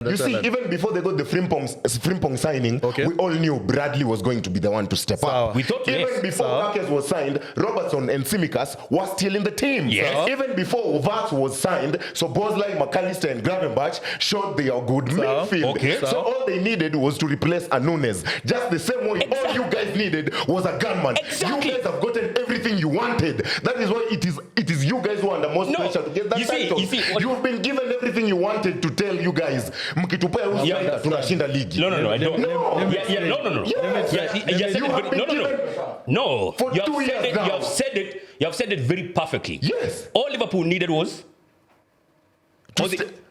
You see, even before they got the Frimpong signing, we all knew Bradley was going to be the one to step up. We thought even before Gyokeres was signed, Robertson and Tsimikas were still in the team. Even before Vats was signed, so Bosley, McAllister and Gravenberch showed they are good midfield. So all they needed was to replace Nunes. Just the same way all you guys needed was a gunman. You guys have gotten everything you wanted. That is why it is you guys who are under most pressure to get that title. You've been given everything you wanted to tell you guys. Mkitupea tunashinda ligi. No, I don't. No. For 2 years now. You have said it very perfectly. Yes. All Liverpool needed was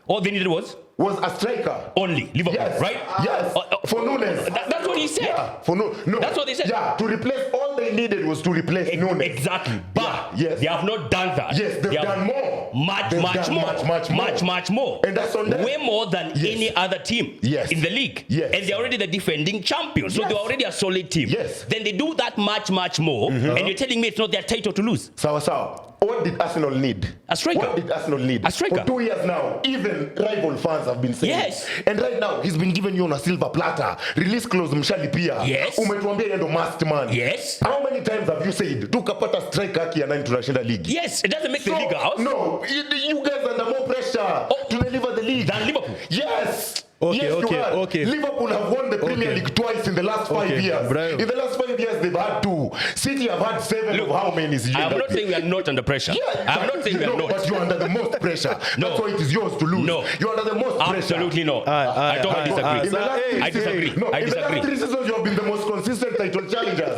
all they needed was a striker. Only Liverpool, right? Yes. For Nunes. That's what he said. Yeah. No. That's what they said. Yeah. To replace, all they needed was to replace Nunes. Exactly. But they have not done that. Yes, they've done more. Much more. And that's on that. Way more than any other team in the league. Yes. And they're already the defending champions. So they're already a solid team. Yes. Then they do that much more. And you're telling me it's not their title to lose. Sawa. What did Arsenal need? A striker. What did Arsenal need? A striker. For 2 years now, even rival fans have been saying yes. And right now, he's been given you on a silver platter. Release clause mshalipia. Yes. Umetuambia yeye ndo masked man. Yes. How many times have you said, tukapata striker haki ya 9 tunashinda league? Yes, it doesn't make the league out. No, you guys are under more pressure to deliver the league. Than Liverpool. Yes. Liverpool have won the Premier League twice in the last 5 years. Bravo. In the last 5 years, they've had 2. City have had 7. Look, of how many is I'm not saying we are not under pressure. I'm not saying we are not. But you're under the most pressure. That's why it is yours to lose. No. You're under the most pressure. Absolutely not. I don't disagree. I disagree. No, I disagree. In the last 3 seasons, you have been the most consistent title challengers.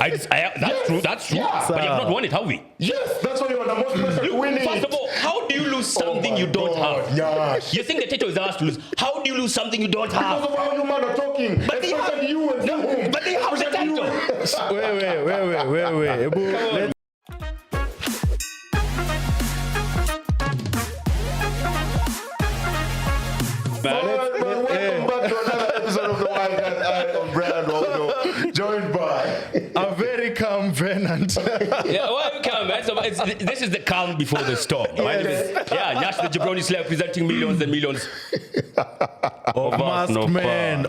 That's true. Yeah. But you have not won it, have we? Yes, that's why you're under most pressure to win it. First of all, how do you lose something you don't have? Nyaash. You think the title is ours to lose? How do you lose something you don't have? Because of how you man are talking. But they have you and whom. But they have the title. Wait. Welcome back to another episode of the Wildcard. I am Brandon, joined by a very calm Venant. Calm, man. So this is the calm before the storm. Yes. Nyaash the Jabroni Slayer presenting millions and millions of masked men.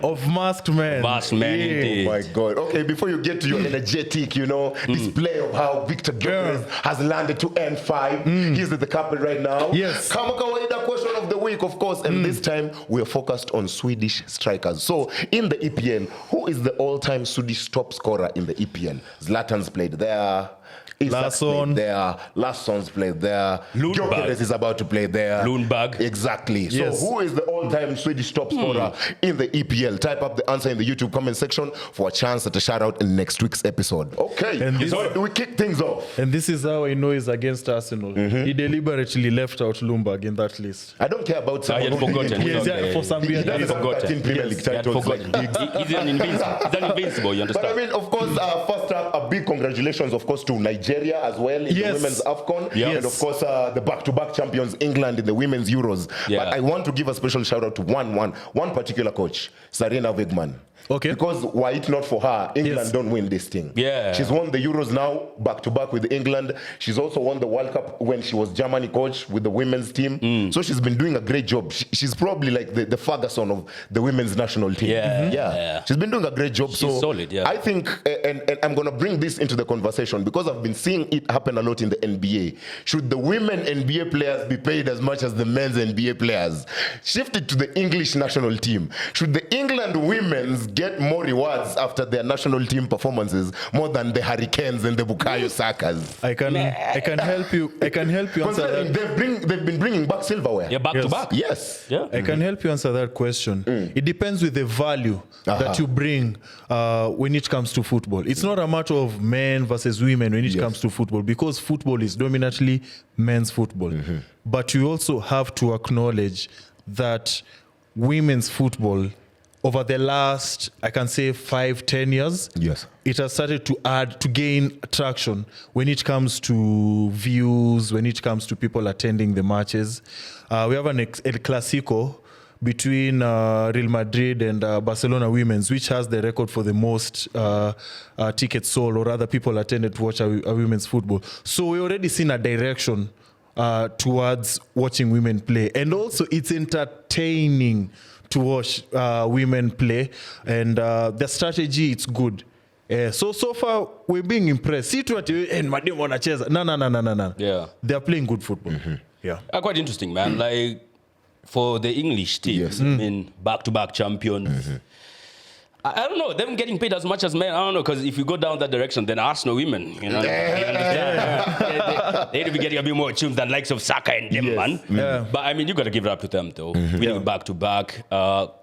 Masked men, indeed. Oh my God. Okay, before you get to your energetic, display of how Victor Gyokeres has landed to N5. He's at the couple right now. Yes. Kama kawaida, question of the week, of course. And this time, we are focused on Swedish strikers. So, in the EPL, who is the all-time Swedish top scorer in the EPL? Zlatan's played there. Larsson's played there. Gyokeres is about to play there. Lundberg. Exactly. Yes. So who is the all-time Swedish top scorer in the EPL? Type up the answer in the YouTube comment section for a chance at a shout out in next week's episode. Okay. And so we kick things off. And this is how I know he's against Arsenal. He deliberately left out Lundberg in that list. I don't care about someone who forgotten. For some reason. He forgotten 13 Premier League titles. He's an invincible, you understand? But I mean, of course, first up, a big congratulations, of course, to Nigeria as well in the women's AFCON. And of course, the back-to-back champions, England, in the women's Euros. But I want to give a special shout out to one particular coach, Sarina Wegman. Okay. Because were it not for her, England don't win this thing. Yeah. She's won the Euros now, back-to-back with England. She's also won the World Cup when she was Germany coach with the women's team. So she's been doing a great job. She's probably like the Ferguson of the women's national team. Yeah. She's been doing a great job. She's solid, I think, and I'm going to bring this into the conversation because I've been seeing it happen a lot in the NBA. Should the women NBA players be paid as much as the men's NBA players? Shift it to the English national team. Should the England women's get more rewards after their national team performances more than the Hurricanes and the Bukayo Sakas? I can help you. I can help you answer that. They've been bringing back silverware. Yeah, back to back. Yes. Yeah. I can help you answer that question. It depends with the value that you bring when it comes to football. It's not a matter of men versus women when it comes to football, because football is dominantly men's football. But you also have to acknowledge that women's football, over the last, I can say 5-10 years, it has started to gain traction when it comes to views, when it comes to people attending the matches. We have an El Clasico between Real Madrid and Barcelona women's, which has the record for the most tickets sold, or rather people attended to watch a women's football. So we already seen a direction towards watching women play. And also it's entertaining to watch women play, and the strategy, it's good. So far we're being impressed. See to and madam wanacheza. No. Yeah. They're playing good football. Yeah. Quite interesting, man. Like for the English team, I mean, back-to-back champions. I don't know, them getting paid as much as men. I don't know, because if you go down that direction, then Arsenal women, you know, you understand? They need to be getting a bit more tunes than likes of Saka and them, man. Yeah. But I mean, you got to give it up to them, though. Winning back-to-back,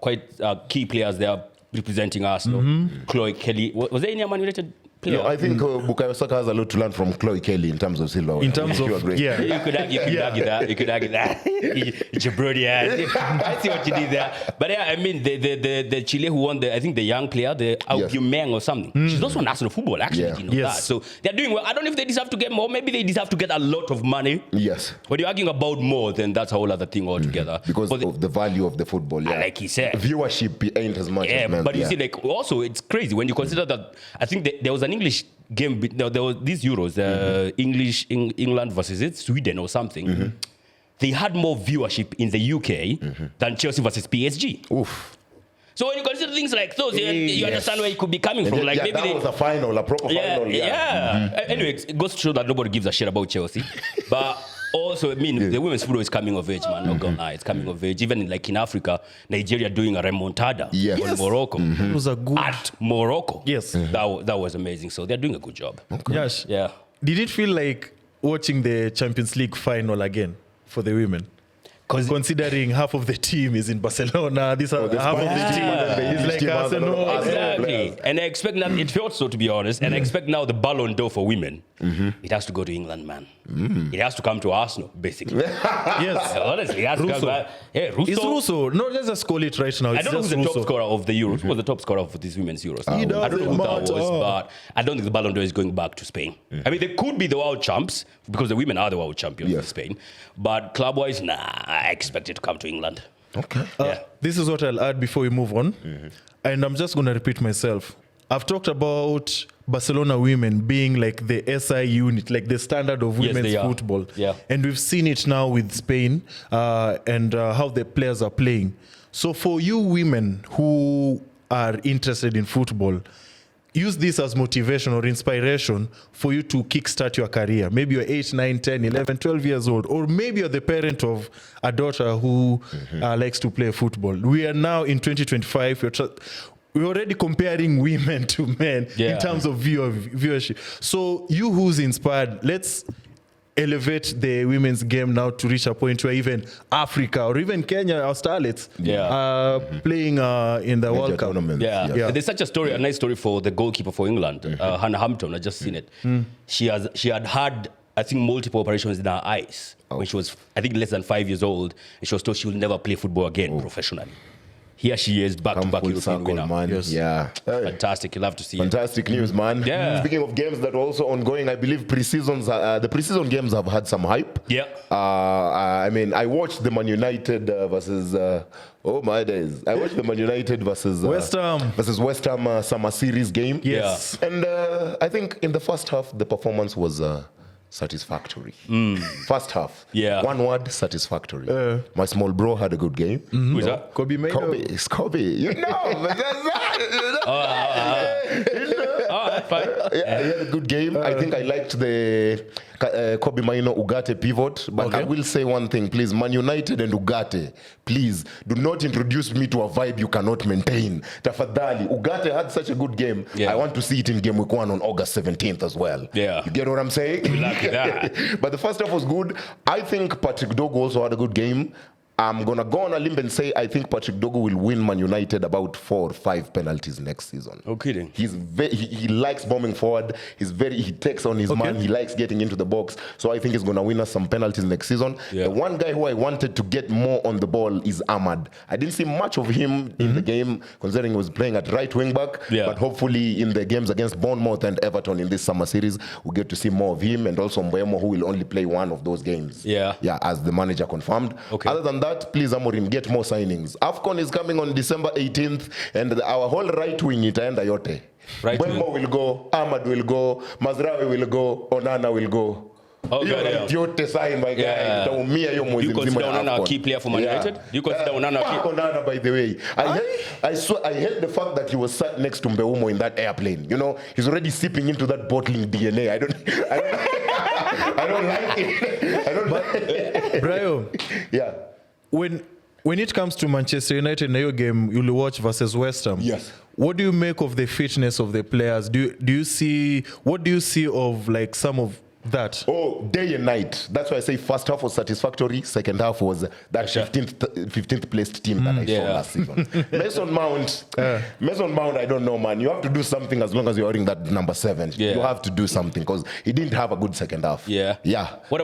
quite key players there representing Arsenal. Chloe Kelly, was there any Man Utd player? No, I think Bukayo Saka has a lot to learn from Chloe Kelly in terms of silver. In terms of, yeah. You could argue that. You could argue that. It's your brody ass. I see what you did there. But yeah, I mean, the Chile who won I think the young player, the Aubameyang or something. She's also an Arsenal football, actually. Yeah. You know that. So they're doing well. I don't know if they deserve to get more. Maybe they deserve to get a lot of money. Yes. When you're arguing about more, then that's a whole other thing altogether. Because of the value of the football. Yeah. Like he said. Viewership ain't as much as men. But you see, like, also, it's crazy when you consider that. I think there was an English game. There was these Euros, England versus Sweden or something. They had more viewership in the UK than Chelsea versus PSG. Oof. So when you consider things like those, you understand where it could be coming from. Like maybe that was a final, a proper final. Anyway, it goes to show that nobody gives a shit about Chelsea. But also, I mean, the women's football is coming of age, man. Not gonna lie, it's coming of age. Even like in Africa, Nigeria doing a remontada on Morocco. It was a good At Morocco. Yes. That was amazing. So they're doing a good job. Yes. Yeah. Did it feel like watching the Champions League final again for the women? Considering half of the team is in Barcelona, half of the team is like Arsenal. Exactly. And I expect now, it felt so, to be honest, and I expect now the Ballon d'Or for women, it has to go to England, man. It has to come to Arsenal, basically. Yes. Honestly, it has to come back. Yeah, Russo. It's Russo. No, let's just call it right now. I don't know who's the top scorer of the Euros. Who was the top scorer of these women's Euros? I don't know who that was, but I don't think the Ballon d'Or is going back to Spain. I mean, they could be the world champs, because the women are the world champions in Spain. But club-wise, I expect it to come to England. Okay. This is what I'll add before we move on. And I'm just going to repeat myself. I've talked about Barcelona women being like the SI unit, like the standard of women's football. Yeah. And we've seen it now with Spain and how the players are playing. So for you women who are interested in football, use this as motivation or inspiration for you to kickstart your career. Maybe you're 8, 9, 10, 11, 12 years old, or maybe you're the parent of a daughter who likes to play football. We are now in 2025. We're already comparing women to men in terms of viewership. So you who's inspired, let's elevate the women's game now to reach a point where even Africa or even Kenya, our starlets, are playing in the World Cup. Yeah. There's such a nice story for the goalkeeper for England, Hannah Hampton. I just seen it. She had, I think, multiple operations in her eyes when she was, I think, less than 5 years old, and she was told she will never play football again professionally. Here she is, back-to-back European winner. Man. Yes. Yeah. Fantastic. You'll have to see it. Fantastic news, man. Yeah. Speaking of games that are also ongoing, I believe the preseason games have had some hype. Yeah. I mean, I watched the Man United versus... oh my days. I watched the Man United versus West Ham summer series game. Yes. And I think in the first half, the performance was... satisfactory. First half. Yeah. One word, satisfactory. My small bro had a good game. Who's that? Kobe Maino. It's Kobe. You know, but that's Fine. yeah, he had a good game. I think I liked the Kobe Maino Ugarte pivot. But I will say one thing, please. Man United and Ugarte, please do not introduce me to a vibe you cannot maintain. Tafadhali. Ugarte had such a good game. I want to see it in game week 1 on August 17th as well. Yeah. You get what I'm saying? But the first half was good. I think Patrick Dogu also had a good game. I'm going to go on a limb and say I think Patrick Dogu will win Man United about 4 or 5 penalties next season. No kidding. He likes bombing forward. He takes on his man. He likes getting into the box. So I think he's going to win us some penalties next season. Yeah. The one guy who I wanted to get more on the ball is Ahmad. I didn't see much of him in the game, considering he was playing at right wing back. Yeah. But hopefully in the games against Bournemouth and Everton in this summer series, we'll get to see more of him, and also Mbeumo, who will only play one of those games. Yeah, as the manager confirmed. Other than that, please, Amorim, get more signings. AFCON is coming on December 18th, and our whole right wing itaenda yote. Mbeumo will go, Ahmad will go, Mazraoui will go, Onana will go. Oh, God, yeah. Yote sign my guy. Utaumia hiyo Do mwezi you mzima consider ya Onana a AFCON. key player for Man United? Do you consider Onana a Fuck key? Onana, by the way. I hate the fact that he was sat next to Mbeumo in that airplane. You know, he's already sipping into that bottling DNA. I don't like it. I don't like it. Brian, Yeah. when it comes to Manchester United, na hiyo game you'll watch versus West Ham. Yes. What do you make of the fitness of the players? Do you see what do you see of like some of that? Oh, day and night. That's why I say first half was satisfactory. Second half was that 15th placed team that I saw last season. Mason Mount, I don't know, man. You have to do something as long as you're wearing that number 7. Yeah. You have to do something because he didn't have a good second half. Yeah. Yeah. What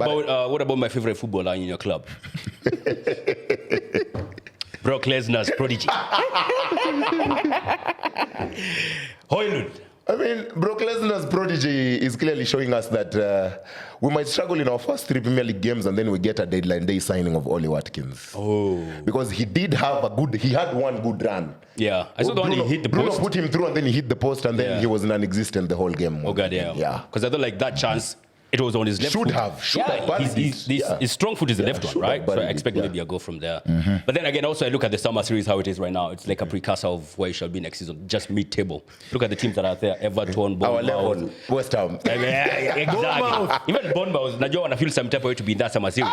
about my favorite footballer in your club? Brock Lesnar's prodigy. Højlund. I mean, Brock Lesnar's prodigy is clearly showing us that we might struggle in our first 3 Premier League games and then we get a deadline day signing of Oli Watkins. Oh. Because he had one good run. Yeah. I saw the one he hit the Bruno post. put him through and then he hit the post and then he was non-existent the whole game. Oh, God, yeah. Yeah. Because I thought like that chance, it was on his left Should foot. have buried it. His strong foot is the left one, should have right? So I buried it, expect yeah. maybe a go from there. But then again, also I look at the summer series, how it is right now. It's like a precursor of where it shall be next season, just mid-table. Look at the teams that are there, Everton, Our Bournemouth. level, West Ham. Exactly. Even Bournemouth, najua wana feel some type of way to be in that summer series.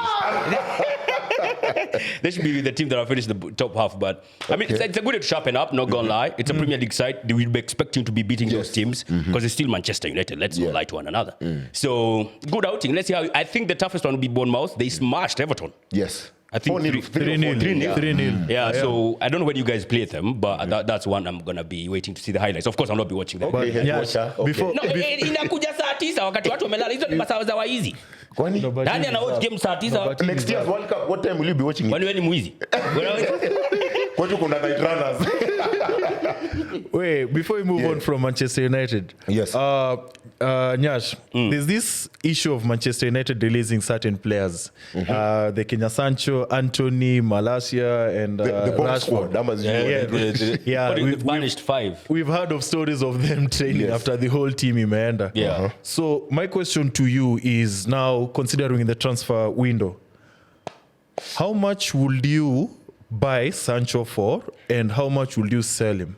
They should be the team that are finished the top half. But I mean, it's a good way to sharpen up, not gonna lie. It's a Premier League side. They will be expecting to be beating those teams because it's still Manchester United. Let's not lie to one another. So, good outing. Let's see how. I think the toughest one will be Bournemouth. They smashed Everton. Yes. I think 3-0. Yeah, so I don't know when you guys play them, but that's one I'm gonna be waiting to see the highlights. Of course, I'll not be watching them. Okay, Yeah, okay. before- No, inakuja saa 9 wakati watu wamelala. Hizo ni masaa za waizi. Kwani? Nani ana watch game saa 9? Next year's World Cup, what time will you be watching it? Kwani wewe ni mwizi? Kwetu kuna night runners. Wait, before we move on from Manchester United, Yes. Nyaash, there's this issue of Manchester United releasing certain players. The Kenyan Sancho, Anthony, Malacia, and The bomb Rashford. squad. That was Yeah, They banished 5. We've heard of stories of them training after the whole team imeenda. Yeah. So my question to you is now, considering the transfer window, how much would you buy Sancho for and how much would you sell him?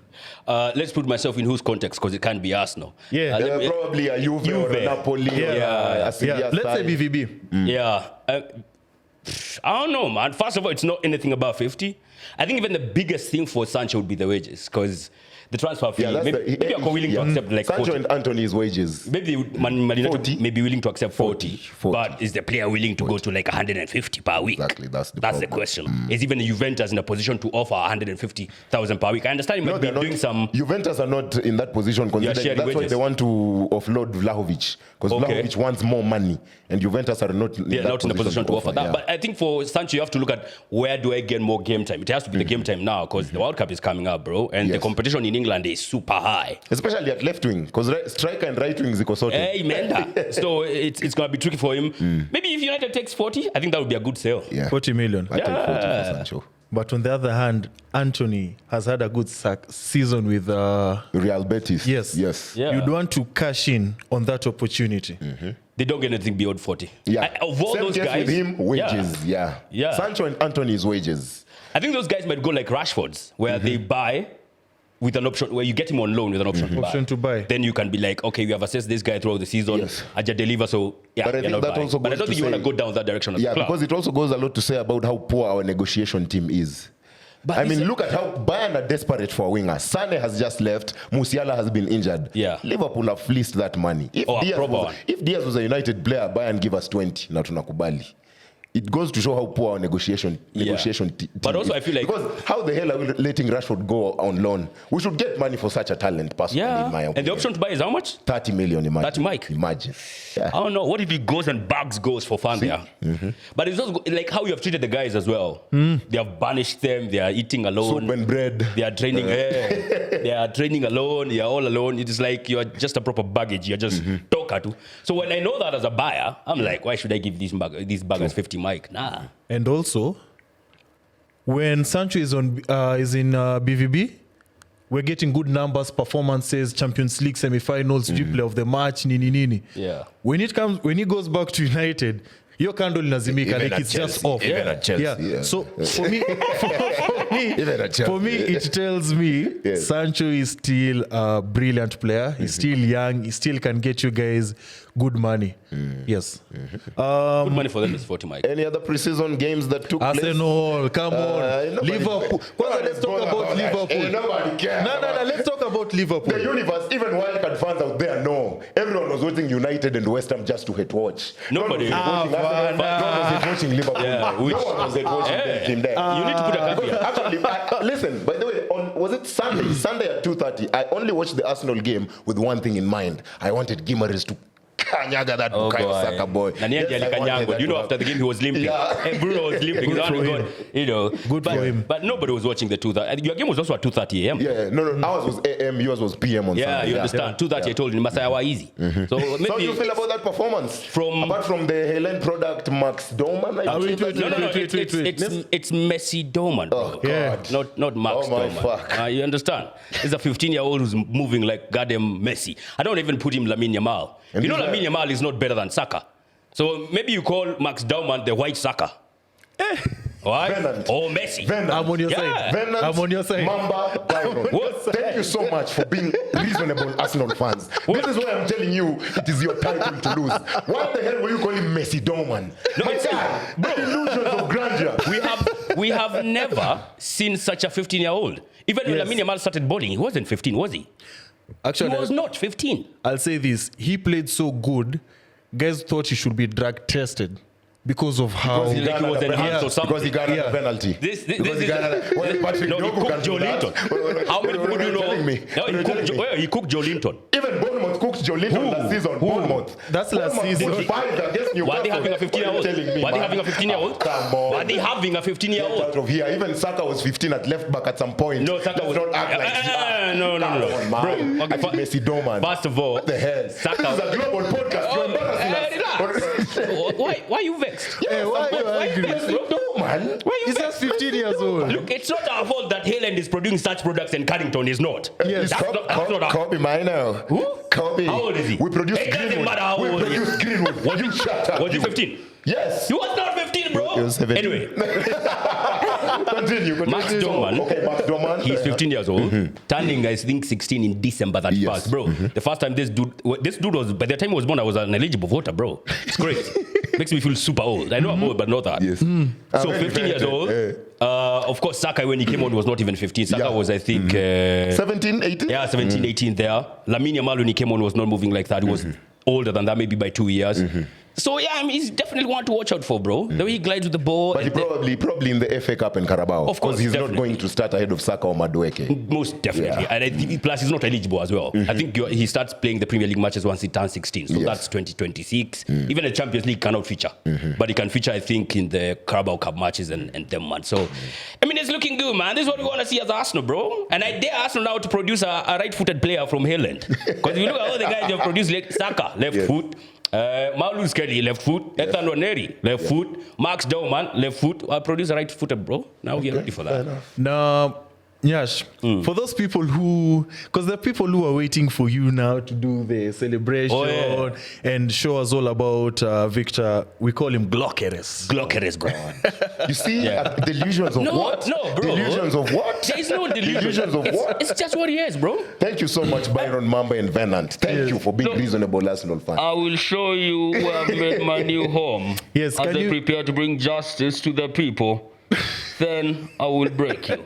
Let's put myself in whose context because it can't be Arsenal. Yeah. Let me- Probably a Juve or a Napoli. Yeah. Or a Sevilla Let's say side. BVB. Yeah. I don't know, man. First of all, it's not anything above 50. I think even the biggest thing for Sancho would be the wages because the transfer fee. Yeah, that's maybe you're willing to accept like Sancho 40. and Anthony's wages. Maybe Man United 40. may be willing to accept 40, 40. but is the player willing to go to like 150 per week? Exactly, that's the the problem. question. Is even Juventus in a position to offer 150,000 per week? I understand you might be they're not. doing some. Juventus are not in that position. Considering sharing that's why wages. they want to offload Vlahovic because Okay. Vlahovic wants more money, and Juventus are not. They're not in a position to offer that. yeah. But I think for Sancho, you have to look at where do I get more game time? It has to be the game time now because the World Cup is coming up, bro. And the Yes. competition in England is super high. Especially at left wing, because striker and right wing ziko sorted. Hey, man. So it's going to be tricky for him. Maybe if United takes 40, I think that would be a good sale. Yeah. 40 million. I take 40 for Sancho. But on the other hand, Anthony has had a good season with. Real Betis. Yes. Yes. Yeah. You'd want to cash in on that opportunity. They don't get anything beyond 40. Yeah. Of all Same those case guys, with him, wages. Yeah. Yeah. Sancho and Anthony's wages. I think those guys might go like Rashford's, where they buy with an option, where you get him on loan with an option to buy. Option to buy. Then you can be like, okay, we have assessed this guy throughout the season. Yes. I just deliver, so yeah, But I you're think not that buying. also But I goes don't to think you want to say- go down that direction as Yeah, a club. because it also goes a lot to say about how poor our negotiation team is. But I mean, it's- look at how Bayern are desperate for a winger. Sane has just left. Musiala has been injured. Yeah. Liverpool have fleeced that money. If, Oh, a proper one. if Diaz was a United player, Bayern give us 20. Na tunakubali. It goes to show how poor our negotiation team But also is. I feel like- because how the hell are we letting Rashford go on loan? We should get money for such a talent, personally, in my yeah. opinion. And the option to buy is how much? 30 million, imagine. 30 Mike. Imagine. Yeah. I don't know. What if he goes and bags goes for fun there? But it's also like how you have treated the guys as well. They have banished them. They are eating alone. Soup and bread. They are training. They are training alone. They are all alone. It is like you are just a proper baggage. You're just talker to. So when I know that as a buyer, I'm like, why should I give these baggers 50 mic? Nah. And also, when Sancho is in BVB, we're getting good numbers, performances, Champions League semi-finals, replay of the match, nini. Yeah. When he goes back to United, your candle nazimika, like it's Chelsea, just off. even at Chelsea, yeah. So for me, Even it tells me Yes. Sancho is still a brilliant player. He's still young. He still can get you guys good money. Yes. Good money for them is 40, Mike. Any other preseason games that took place? Arsenal, come on. nobody- Liverpool. Well, let's talk about Liverpool. Nobody cares. No. Let's talk about Liverpool. The universe, even Wildcard fans out there know. Everyone was watching United and West Ham just to hate watch. Nobody. No one was watching Liverpool. Yeah, no one was watching the team there. You need to put a caveat. Actually, listen, by the way, was it Sunday? Sunday at 2:30, I only watched the Arsenal game with one thing in mind. I wanted Gyokeres to kanyaga that Bukayo Saka boy. And Yes, I wanted Kanyang, that you know, to after the game he was limping. Yeah. Hey, Bruno was limping. Good for him. You know, Good for him. But nobody was watching the 2:30. Your game was also at 2:30 a.m. Yeah, no, ours was AM, yours was PM on Yeah, Sunday. you understand. 2:30, I told you, Masaya was easy. So So how do maybe you feel about that performance? Apart from the Helen product, Max Doman? wait. it's Messi Doman, bro. Yeah. Not Max Oh, my Doman. fuck. You understand? He's a 15-year-old who's moving like goddamn Messi. I don't even put him Lamine Yamal. And you know this guy- Lamine Yamal is not better than Saka. So maybe you call Max Doman the white Saka. Right? Venant. Or Messi. Venant. I'm on your Yeah. side. Venant, I'm on your side. Mamba, Byron. Thank you so much for being reasonable Arsenal fans. This is why I'm telling you it is your title to lose. What the hell were you calling Messi Doman? No, My it's- child, the illusions of grandeur. We have never seen such a 15-year-old. Even when Yes. Lamine Yamal started bowling, he wasn't 15, was he? Actually, He was not 15. I'll say this. He played so good, guys thought he should be drug tested because of how... Because he like he was enhanced or something. Because he got a penalty. This Because he got a... Well, Patrick no, he Dogu cooked can Joe do that. Linton. How many people do you know? Telling me? No, he cooked Joe Linton. Even Bournemouth cooked Joe Linton last season. Bournemouth. That's last Bournemouth season. put 5 against Newcastle. Were they having a 15-year-old? What are you telling me, Were they man? having a 15-year-old? Oh, come on. Were they having a Get 15-year-old? out of here. Even Saka was 15 at left back at some point. No, Saka was Let's not act like no. Come on, man. Bro, okay, I think Messi Doman. First of all, What the hell? Saka- This is a global podcast. You're embarrassing us. Relax. Why are you vexed? Hey, why are you angry? vexed, bro? Doman? Why are you He's vexed? just 15 years old. Look, it's not our fault that Haaland is producing such products and Carrington is not. Yes. That's not our Kobe Minor. Who? Kobe. How old is he? We produced It doesn't Greenwood. matter how We old he is. produced Greenwood. Was You shut up. Was he 15? Yes. He was not 15, bro. He was 17. Anyway, Continue. Max Doman. Okay, Max Doman. He's 15 years old, turning, I think, 16 in December that Yes. passed, bro. The first time this dude was, by the time he was born, I was an eligible voter, bro. It's great. Makes me feel super old. I know I'm old, but not that. Yes. So 15 years old. Of course, Saka, when he came on, was not even 15. Saka Yeah. was, I think... 17, 18? Yeah, 17, 18 there. Lamine Yamal, when he came on, was not moving like that. He was older than that, maybe by 2 years. So, yeah, I mean, he's definitely one to watch out for, bro. The way he glides with the ball. But he probably in the FA Cup and Carabao. Of course, because he's definitely. not going to start ahead of Saka or Madueke. Most definitely. Yeah. And I think, plus, he's not eligible as well. I think he starts playing the Premier League matches once he turns 16. So Yes. that's 2026. Even the Champions League cannot feature. But he can feature, I think, in the Carabao Cup matches and them, man. So, I mean, it's looking good, man. This is what we want to see as Arsenal, bro. And I dare Arsenal now to produce a right-footed player from Haaland. Because if you look at all the guys they have produced, like Saka, left foot. Maulus Kelly, left foot. Ethan Waneri, left foot. Max Doman, left foot. I produce a right-footed, bro. Now we're ready for that. Now, Nyaash, for those people who, because there are people who are waiting for you now to do the celebration and show us all about Victor. We call him Gyokeres. Gyokeres, bro. You see, delusions of what? No, bro. Delusions of what? There is no delusion. Delusions of what? It's just what he is, bro. Thank you so much, Byron, Mamba, and Venant. Thank you for being reasonable Arsenal fan. I will show you where I've made my new home. Yes, as can I you- prepare to bring justice to the people, then I will break you.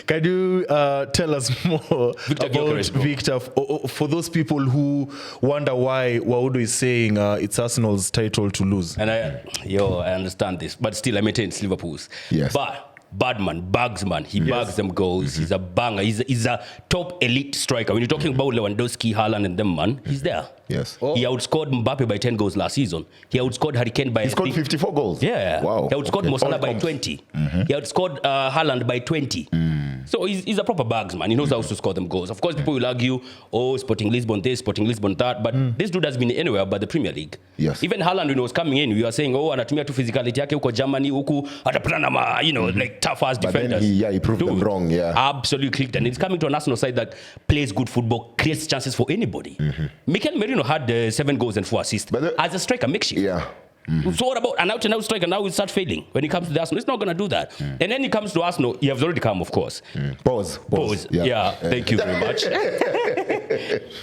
Can you tell us more Victor about Gyokeres, bro. Victor? For those people who wonder why Waudo is saying it's Arsenal's title to lose. And I understand this, but still I maintain it's Liverpool's. Yes. But Badman, Bagsman, he bags them goals. He's a banger. He's a top elite striker. When you're talking about Lewandowski, Haaland, and them, man, he's there. Yes. He outscored Mbappe by 10 goals last season. He outscored Harry Kane by... He scored 54 goals. Yeah. Wow. He outscored Okay. Mo Salah All by comps. 20. He outscored Haaland by 20. So he's a proper bags, man. He knows how to score them goals. Of course, people will argue, Sporting Lisbon this, Sporting Lisbon that. But this dude has been anywhere but the Premier League. Yes. Even Haaland, when he was coming in, we were saying, anatumia tu physicality yake huko Germany, huku, atapatana like tough-ass But then defenders. he proved them wrong, yeah. Absolutely clicked. And it's coming to an Arsenal side that plays good football, creates chances for anybody. Mikel Merino had 7 goals and 4 assists. As a striker, makeshift. Yeah. So what about an out-and-out striker now will start failing when it comes to the Arsenal? It's not going to do that. And then it comes to Arsenal, he has already come, of course. Pause. Yeah, thank you very much.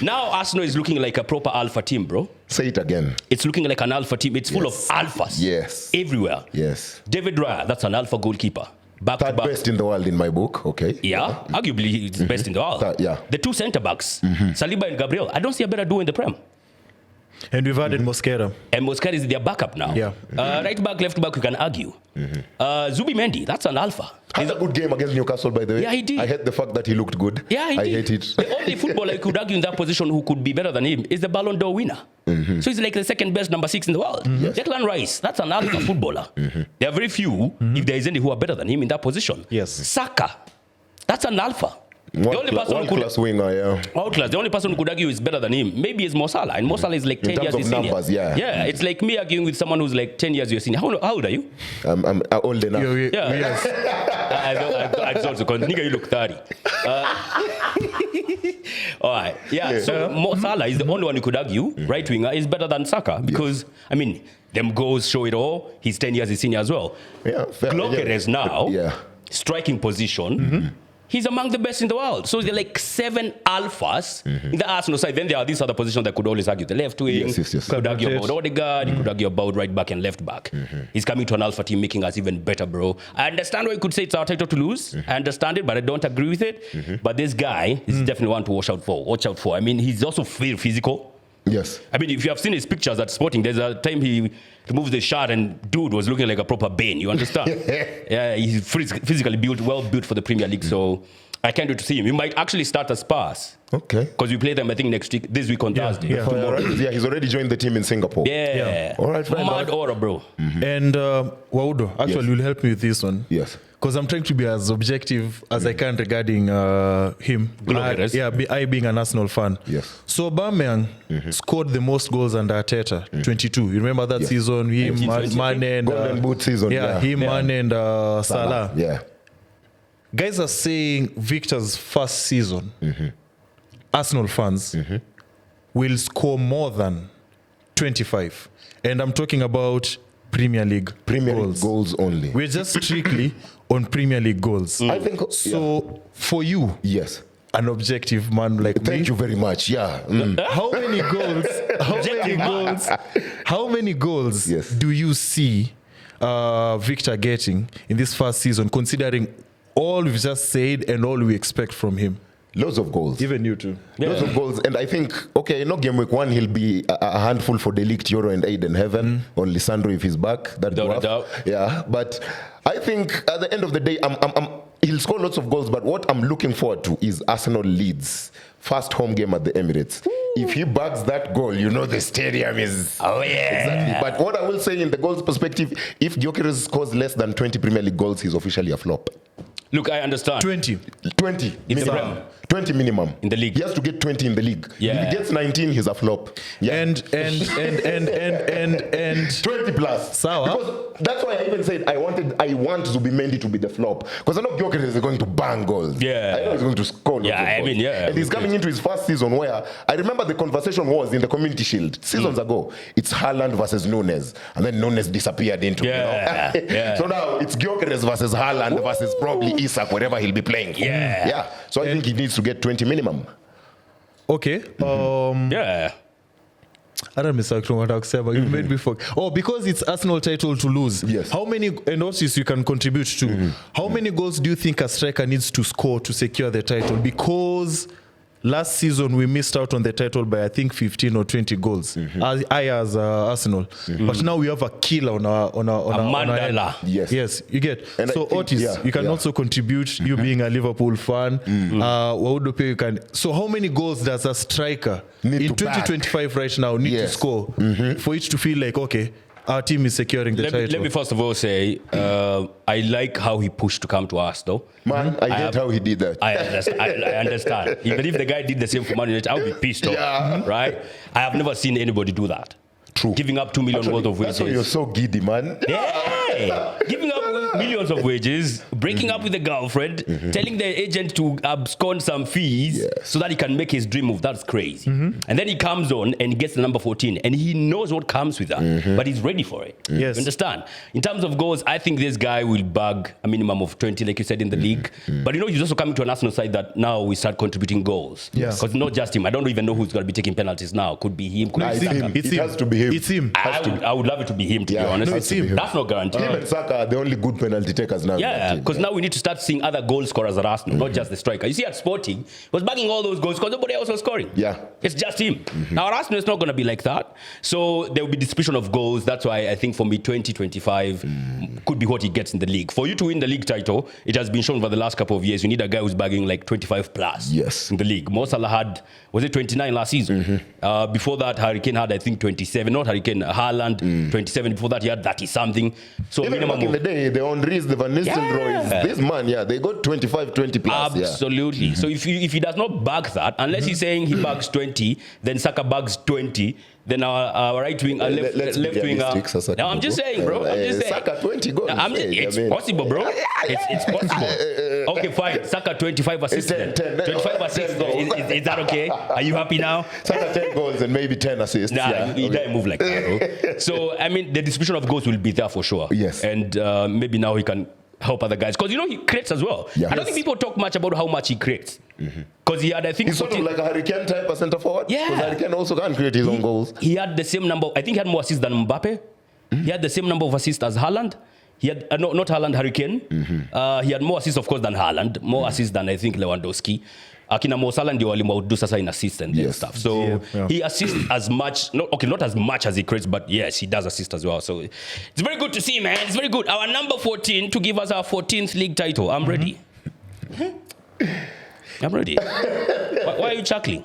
Now Arsenal is looking like a proper alpha team, bro. Say it again. It's looking like an alpha team. It's full of alphas. Yes. Everywhere. Yes. David Raya, that's an alpha goalkeeper. Back to Third back. best in the world in my book. Okay. Yeah, arguably he's best in the world. Yeah. The 2 centre-backs, Saliba and Gabriel, I don't see a better duo in the Prem. And we've added Mosquera. And Mosquera is their backup now. Yeah. Right back, left back, you can argue. Zubi Mendy, that's an alpha. Had a good game against Newcastle, by the way. Yeah, he did. I hate the fact that he looked good. Yeah, he I did. hate it. The only footballer I could argue in that position who could be better than him is the Ballon d'Or winner. So he's like the second best number 6 in the world. Declan Rice, that's an alpha footballer. There are very few, if there is any, who are better than him in that position. Yes. Saka, that's an alpha. The only person who World-class winger, yeah. Outclass. The only person who could argue is better than him maybe is Mo Salah. And Mo Salah is like 10 In years terms his of senior. numbers, yeah. Yeah, it's like me arguing with someone who's like 10 years your senior. How old are you? I'm old enough. Yeah. I thought so. Because nigga, you look 30. All right. Yeah. So Mo Salah is the only one who could argue right winger is better than Saka because I mean them goals show it all. He's 10 years his senior as well. Yeah. Gyokeres now. Yeah. Striking position. He's among the best in the world. So they're like 7 alphas in the Arsenal side. Then there are these other positions that could always argue. The left wing, Yes. could argue about Odegaard, you could argue about right back and left back. He's coming to an alpha team, making us even better, bro. I understand why you could say it's our title to lose. I understand it, but I don't agree with it. But this guy is definitely one to watch out for. I mean, he's also very physical. Yes. I mean, if you have seen his pictures at Sporting, there's a time he removes the shirt and dude was looking like a proper Bane. You understand? Yeah, he's physically built, well built for the Premier League. So I can't wait to see him. He might actually start as Spurs. Okay. Because we play them, I think, this week on Thursday. Yeah. Yeah, he's already joined the team in Singapore. Yeah. All right, fine. Mad aura, bro. And Waudo, actually, you'll help me with this one. Yes. Because I'm trying to be as objective as I can regarding him. I being an Arsenal fan. Yes. So Aubameyang scored the most goals under Arteta, 22. You remember that season? Him, 1920, Mane and Golden Boot season. Mane and Salah. Yeah. Guys are saying Victor's first season, Arsenal fans will score more than 25. And I'm talking about Premier League goals only. We're just strictly on Premier League goals. I think so. For you, yes, an objective man like me. Thank you very much. Yeah. How many goals? How many goals Yes. do you see Victor getting in this first season, considering all we've just said and all we expect from him? Loads of goals. Even you too. Loads of goals. And I think, no game week 1, he'll be a handful for Delict, Euro, and Aiden Heaven. On Lisandro if he's back. Doubt. Yeah. But I think at the end of the day, he'll score lots of goals. But what I'm looking forward to is Arsenal Leeds. First home game at the Emirates. If he bags that goal, the stadium is... Oh, yeah. Exactly. But what I will say in the goals perspective, if Gyokeres scores less than 20 Premier League goals, he's officially a flop. Look, I understand. 20 minimum. 20 minimum. In the league. He has to get 20 in the league. Yeah. If he gets 19, he's a flop. Yeah. And 20 plus. Sawa. Because that's why I even said I want Zubimendi to be the flop. Because I know Gyokeres is going to bang goals. Yeah. I know he's going to score lots of goals. And he's coming into his first season where I remember the conversation was in the Community Shield seasons ago. It's Haaland versus Nunes. And then Nunes disappeared into So now it's Gyokeres versus Haaland versus probably Isak, wherever he'll be playing. Yeah. So I think he needs to get 20 minimum. Okay. Yeah. I don't miss what I say, but you made me forget. Oh, because it's Arsenal title to lose. Yes. How many, and also you can contribute to, how many goals do you think a striker needs to score to secure the title? Because last season we missed out on the title by I think 15 or 20 goals. As Arsenal, but now we have a killer on our Mandela. Yes, you get. And so Otis, you can also contribute. You being a Liverpool fan, Waudo, you can. So how many goals does a striker need in 2025 right now need to score for it to feel like okay? Our team is securing the title. Let me first of all say, I like how he pushed to come to us, though. Man, I get how he did that. I understand. Even if the guy did the same for Man Utd, I would be pissed off, right? I have never seen anybody do that. True. Giving up 2 million worth of wages. That's why you're so giddy, man. Yeah. Giving up millions of wages, breaking up with the girlfriend, telling the agent to abscond some fees so that he can make his dream move. That's crazy. And then he comes on and gets the number 14, and he knows what comes with that, but he's ready for it. Yes. You understand? In terms of goals, I think this guy will bag a minimum of 20, like you said, in the league. But he's also coming to an Arsenal side that now we start contributing goals. Because not just him. I don't even know who's going to be taking penalties now. Could be him. Could be Saka. It has to be him. It's him. I would love it to be him, to be honest. No, it's him. That's not guaranteed. Him and Saka are the only good penalty takers now. Yeah, because now we need to start seeing other goal scorers at Arsenal, not just the striker. You see, at Sporting, he was bagging all those goals because nobody else was scoring. Yeah. It's just him. Now, at Arsenal, it's not going to be like that. So there will be distribution of goals. That's why I think for me, 2025 could be what he gets in the league. For you to win the league title, it has been shown for the last couple of years, you need a guy who's bagging like 25 plus in the league. Mo Salah had, was it 29 last season? Before that, Hurricane had, I think, 27. Not Hurricane, Haaland, 27. Before that, he had 30-something. So even minimum back in the day, the Henrys, the Van Nistelrooys, this man, they got 25, 20 plus. Absolutely. So if he does not bag that, unless he's saying he bags 20, then Saka bags 20, then our right wing, left wing. No, I'm just saying, bro. I'm just saying. Saka 20 goals. It's possible, bro. It's possible. Okay, fine. Saka 25 assists. 25 assists. Is that okay? Are you happy now? Saka 10 goals and maybe 10 assists. He doesn't move like that, bro. So, I mean, the distribution of goals will be there for sure. Yes. And maybe now he can help other guys. Because, he creates as well. I don't think people talk much about how much he creates. Because he had, I think... He's sort of like a Hurricane type of centre forward. Yeah. Because Hurricane also can create his own goals. He had the same number... I think he had more assists than Mbappe. He had the same number of assists as Haaland. He had... not Haaland, Hurricane. He had more assists, of course, than Haaland. More assists than, I think, Lewandowski. Akina Mo Salah ndio walimwaudu sasa in assists and stuff. So he assists as much, not as much as he creates, but yes, he does assist as well. So it's very good to see, man. It's very good. Our number 14 to give us our 14th league title. I'm ready. I'm ready. Why are you chuckling?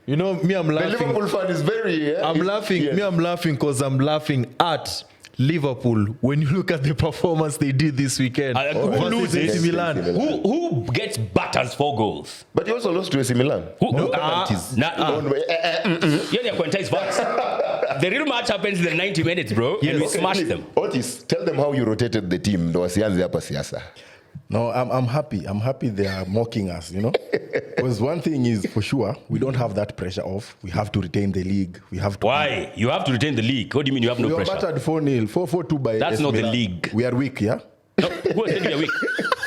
Me, I'm laughing. The Liverpool fan is very... I'm laughing. Yes. Me, I'm laughing because I'm laughing at Liverpool when you look at the performance they did this weekend. Who loses? AC Milan. Who gets batters 4 goals? But he also lost to AC Milan. Who? Penalties. You're quantized facts. The real match happens in the 90 minutes, bro. Yes. And we smashed them. Otis, tell them how you rotated the team. No, I'm happy. I'm happy they are mocking us, Because one thing is for sure, we don't have that pressure off. We have to retain the league. We have to. Why? You have to retain the league. What do you mean you have no pressure? We are battered 4-0, 4-2 by That's not the league. We are weak, yeah? No, who has said you are weak?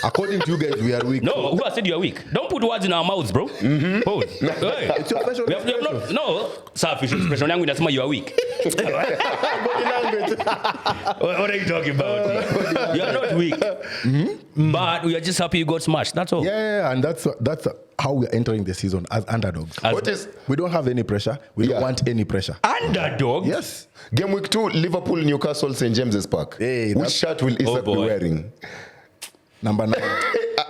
According to you guys, we are weak. No, who has said you are weak? Don't put words in our mouths, bro. Pause. Hey. It's your facial expression. No, sir, facial expression yangu inasema you are weak. Body language. What are you talking about? You are not weak. But we are just happy you got smashed. That's all. Yeah, and that's how we are entering the season as underdogs. We don't have any pressure. We don't want any pressure. Underdogs? Yes. Game week 2, Liverpool, Newcastle, St. James's Park. Hey, which shirt will Isak be wearing? Number 9.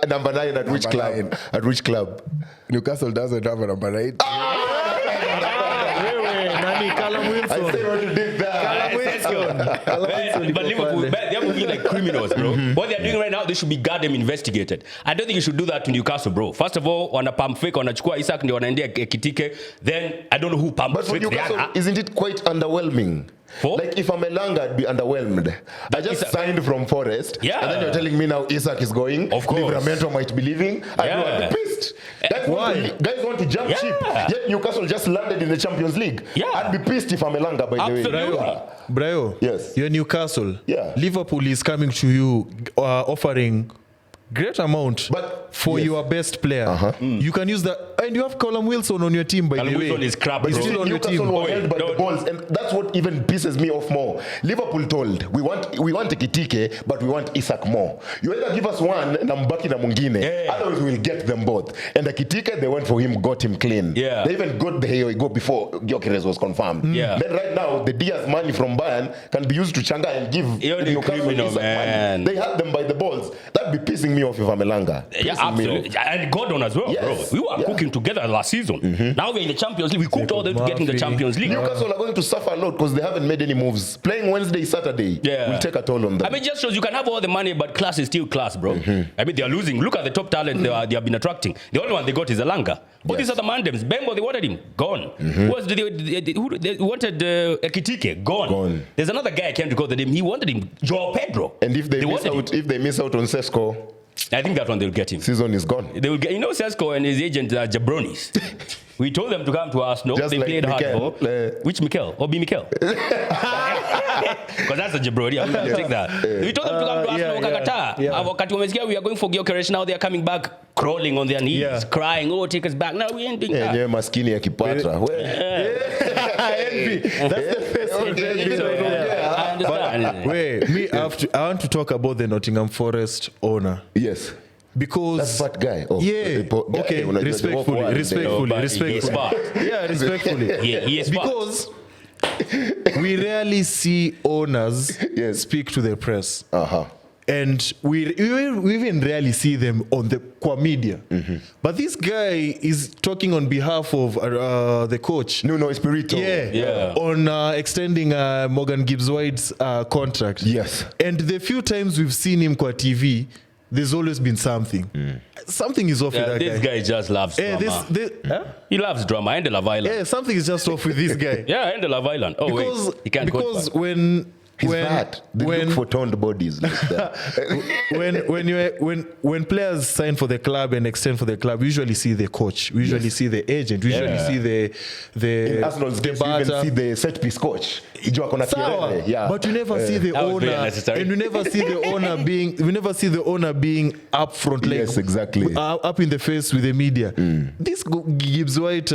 Number 9 at which club? 9. At which club? Newcastle doesn't have a number 9. I say what you did there. But Liverpool, they're moving like criminals, bro. What they're doing right now, they should be goddamn investigated. I don't think you should do that to Newcastle, bro. First of all, wana pump fake, wanachukua Isak ndio wanaendea Kitike. Then I don't know who pump But for fake. Newcastle, isn't it quite underwhelming? For? Like if I'm a Langa, I'd be underwhelmed. I just signed from Forest, and then you're telling me now Isak is going. Of course. Livramento might be leaving. I'd be pissed. Guys want to jump ship. Yet Newcastle just landed in the Champions League. I'd be pissed if I'm a Langa, by the way. Brayo, yes. You're Newcastle. Yeah. Liverpool is coming to you offering great amount for your best player. You can use that, and you have Callum Wilson on your team, by the way. Wilson is crap, but bro. still on Newcastle your team. Were held by the balls, and that's what even pisses me off more. Liverpool told we want Kitike, but we want Isak more. You either give us one, na mbaki na mwingine, otherwise we'll get them both. And the Kitike, they went for him, got him clean. Yeah. They even got the Hey go before Gyokeres was confirmed. Yeah. Then right now, the Diaz money from Bayern can be used to Changa and give Newcastle Isak money. They had them by the balls. That'd be pissing me off if I'm a Langa. Yeah, absolutely. And Gordon as well, bro. We were cooking working together last season. Now we're in the Champions League. We cooked all them to get in the Champions League. Newcastle are going to suffer a lot because they haven't made any moves. Playing Wednesday, Saturday will take a toll on them. I mean, just shows you can have all the money, but class is still class, bro. I mean, they are losing. Look at the top talent they have been attracting. The only one they got is Alanga. All these other mandems, Bengo, they wanted him. Gone. They wanted Ekitike. Gone. There's another guy I can't recall the name. He wanted him. Joao Pedro. And if they miss out on Sesko, I think that one they'll get him. Season is gone. They will get, Sesko and his agent are jabronis. We told them to come to Arsenal. They played hard. Which Mikel? Obi Mikel? Because that's a jabroni. I'm going to take that. We told them to come to Arsenal. Wakati we are going for Gyokeres. Now they are coming back, crawling on their knees, crying, oh, take us back. Now we ain't doing that. Yeah, maskini ya kipatra. That's the face of I understand. Wait, I want to talk about the Nottingham Forest owner. Yes. Because that's that guy. Oh, okay, respectfully. Yeah, respectfully. He is because we rarely see owners speak to the press. And we even rarely see them on the media. But this guy is talking on behalf of the coach. Nuno Espirito. On extending Morgan Gibbs-White's contract. Yes. And the few times we've seen him on TV, there's always been something. Something is off with that guy. This guy just loves drama. He loves drama. And the Love Island. Yeah, something is just off with this guy. And the Love Island. Oh, because, wait. He can't because when He's fat. They look for toned bodies like that. when players sign for the club and extend for the club, we usually see the coach, we usually see the agent, we usually see the in Arsenal's case, you even see the set piece coach. But you never see the owner, and we never see the owner being up front, like exactly, up in the face with the media. This Gibbs White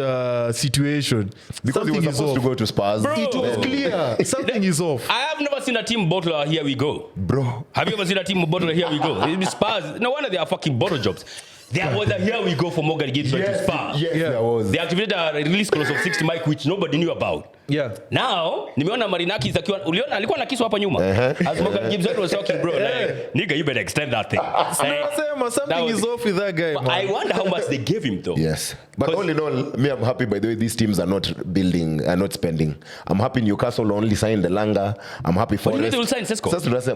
situation, because he was supposed to go to Spurs. Bro, it was clear something is off. I have never seen a team bottler. Here we go, bro. Have you ever seen a team bottler? Here we go. It's Spurs. No wonder they are fucking bottle jobs. There was a here we go for Morgan Gibbs to Spurs. Yes, there was. They activated a release clause of 60 mic, which nobody knew about. Yeah. Now, nimeona Marinakis akiwa uliona alikuwa na kisu hapa nyuma. As Morgan Gibbs was talking, bro, like, nigga, you better extend that thing. Something is off with that guy. I wonder how much they gave him though. Yes. But all in all, me, I'm happy by the way these teams are not building, are not spending. I'm happy Newcastle only signed the Langa. I'm happy Forest. But they will sign Sesko.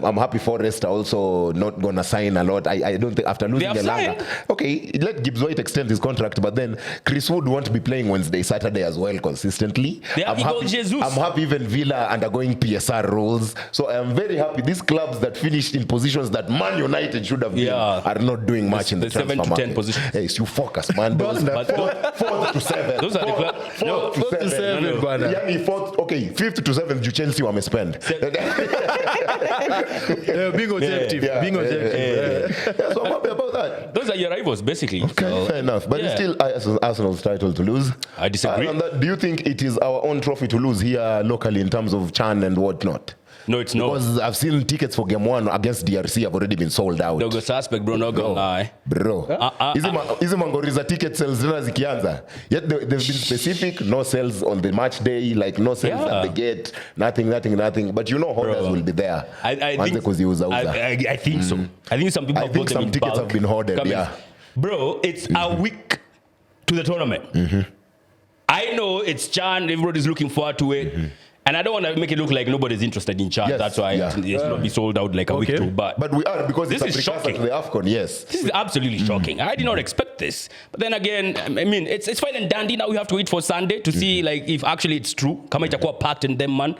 I'm happy Forest are also not gonna sign a lot. I don't think after losing the Langa. Okay, let Gibbs White extend his contract, but then Chris Wood won't be playing Wednesday, Saturday as well consistently. I'm happy even Villa undergoing PSR roles. So I am very happy. These clubs that finished in positions that Man United should have been are not doing much in the transfer 7 to 10 market. positions. Hey, you focus, man. Those 4 to 7. Those are the clubs. 4 to 7. Yani 5th to 7th, Chelsea wame spend. Being objective. So I'm happy about that. Those are your rivals, basically. Okay, so, fair enough. But it's still Arsenal's title to lose. I disagree. Do you think it is our own trophy to lose here locally in terms of Chan and whatnot? No, it's not. Because I've seen tickets for game 1 against DRC have already been sold out. Dogo suspect, bro, not gonna lie. Bro. Hizi mangoriza ticket sales zina zikianza. Yet they've been specific, no sales on the match day, like no sales at the gate, nothing. But you know holders will be there. I think so. I think some people have bought them in tickets have been hoarded, Bro, it's a week to the tournament. I know it's Chan, everybody's looking forward to it. And I don't want to make it look like nobody's interested in Chan. That's why it's not be sold out like a week too. But we are, because this it's is shocking. To the AFCON, yes. This is absolutely shocking. I did not expect this. But then again, I mean, it's fine and dandy. Now we have to wait for Sunday to see like if actually it's true. Kama itakuwa packed in them, man.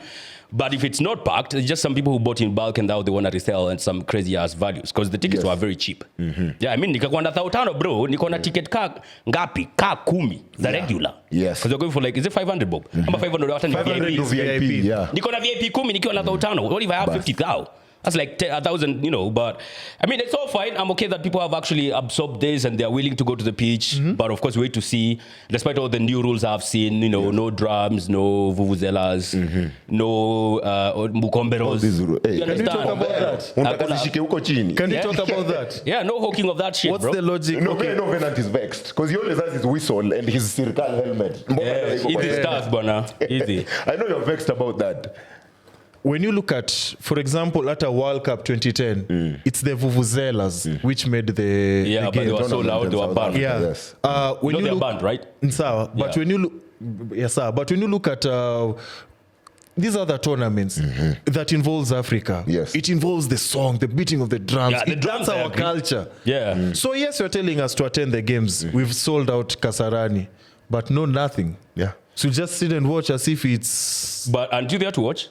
But if it's not packed, it's just some people who bought in bulk and now they want to resell and some crazy ass values because the tickets were very cheap. Yeah, I mean, nikakuwa na 1,000 bro, niko na ticket ka ngapi? Ka 10 the regular. Yes. Because they're going for like, is it 500 bob? Ama 500 after 500 VIP. Yeah. Niko na VIP 10 nikiwa na 1,000. What if I have 50,000? That's like 1,000, you know, but I mean, it's all fine. I'm okay that people have actually absorbed this and they're willing to go to the pitch. But of course, wait to see, despite all the new rules I've seen, you know, no drums, no vuvuzelas, no mukomberos. Hey, can you talk about that? Can you talk about that? Yeah, no hawking of that shit, What's bro. the logic? No, Venant is vexed because he always has his whistle and his circle helmet. Easy stuff, bana. Easy. I know you're vexed about that. when you look at, for example, at a World Cup 2010, it's the Vuvuzelas which made the But they game. were so loud, they were banned. Yeah. Yes. When No, you they're look, banned, right? Sawa. But Yeah. when you look, yes, sir. But when you look at these other tournaments that involves Africa, Yes. it involves the song, the beating of the drums. Yeah, the drums, That's I our agree. culture. Yeah. So yes, you're telling us to attend the games. We've sold out Kasarani, but no nothing. Yeah. So just sit and watch as if it's But aren't you there to watch?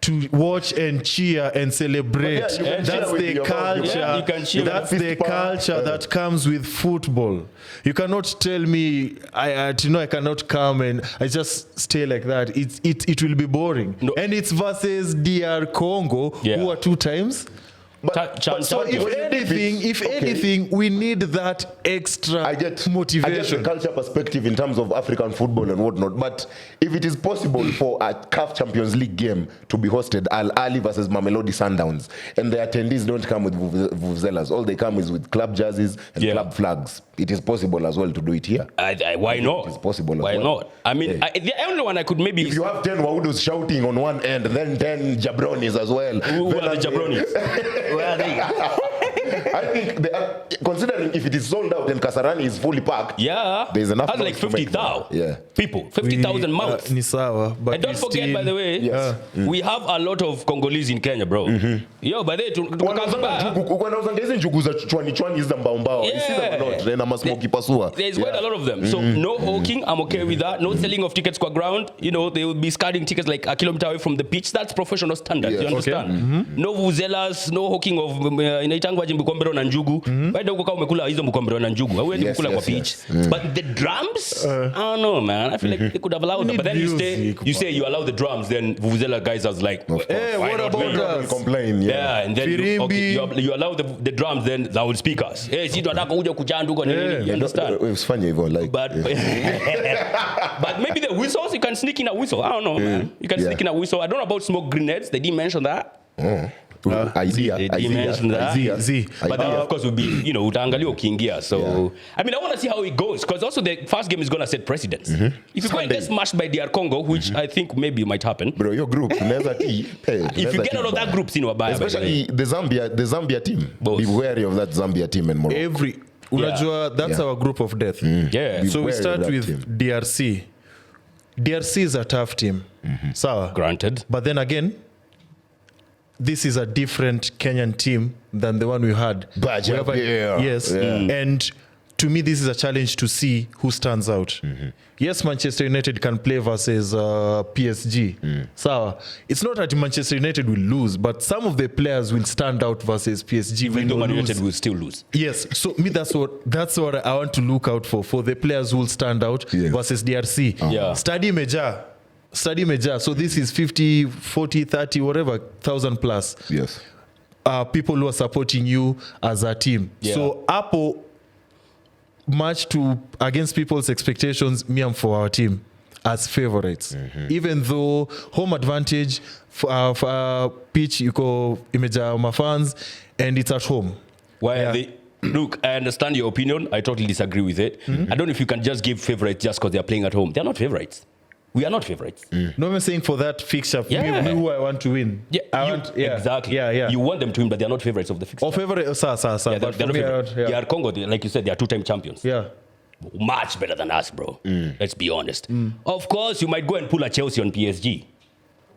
to watch and cheer and celebrate. But yeah, you can That's cheer with the your mouth. culture. Yeah, you can cheer with That's fist the pump. culture that comes with football. You cannot tell me I cannot come and I just stay like that. It will be boring. No. And it's versus DR Congo, who are 2 times. So if anything, we need that extra I get the motivation. culture perspective in terms of African football and whatnot. But if it is possible for a CAF Champions League game to be hosted, Al Ahly versus Mamelodi Sundowns, and the attendees don't come with vuvuzelas, all they come is with club jerseys and club flags. It is possible as well to do it here. Why not? It's possible as Why well. not? I mean, the only one I could maybe. If you have 10 Waudus shouting on one end, then 10 Jabronis as well. Who are the Jabronis? Where are they? I think considering if it is sold out and Kasarani is fully packed, there's enough. That's like noise to make 50,000 people, 50,000 mouths. Ni sawa, but And don't forget, still, by the way, we have a lot of Congolese in Kenya, bro. Yo, by the way, wanauza hizi njugu za chwani hizi za mbao you see them or not, na masmoki pasua. there's quite a lot of them. So no hawking, I'm okay with that. No selling of tickets kwa ground. You know, they will be scouting tickets like a kilometer away from the pitch. That's professional standards. Yes. You understand? No vuzelas, no hawking of inaitangwa mbukombero na njugu. Baada huko kama umekula hizo mbukombero na njugu, hauendi kukula kwa pitch. But the drums, I don't know, man. I feel like they could have allowed them. But then you say you allow the drums, then vuvuzela guys was like, Hey, what about us? Complain, yeah, and then you allow the drums, then loudspeakers. Hey, si tunataka kuja kujandu kwa nini? You understand? Usifanye hivyo like. But but maybe the whistles, you can sneak in a whistle. I don't know, man. You can sneak in a whistle. I don't know about smoke grenades. They didn't mention that. Idea. They didn't mention that. Z. But that, of course, would be, you know, utaangalia ukiingia. So, I mean, I want to see how it goes. Because also the first game is going to set precedents. If you go and get smashed by DR Congo, which I think maybe might happen. Bro, your group, if you get out of that group, especially the Zambia team. Both. Be wary of that Zambia team and Morocco. Unajua, that's our group of death. Yeah. So we start with team. DRC. DRC is a tough team. Sawa. Granted. But then again, this is a different Kenyan team than the one we had. Yes. And to me, this is a challenge to see who stands out. Yes, Manchester United can play versus PSG. So it's not that Manchester United will lose, but some of the players will stand out versus PSG. Even though Man United will still lose. Yes, so me that's what I want to look out for the players who will stand out versus DRC. Study major. So this is 50, 40, 30, whatever, 1,000 plus. Yes. People who are supporting you as a team. So Apple match to against people's expectations, me and for our team as favorites. Even though home advantage for pitch you go imeja my fans and it's at home. Why are they? Look, I understand your opinion. I totally disagree with it. I don't know if you can just give favorites just because they're playing at home. They're not favorites. We are not favorites. No, I'm saying for that fixture, me who I want to win. Exactly. You want them to win, but they're not favorites of the fixture. Or favorite, they're not favorites. They are Congo. Like you said, they are 2-time champions. Yeah. Much better than us, bro. Let's be honest. Of course, you might go and pull a Chelsea on PSG.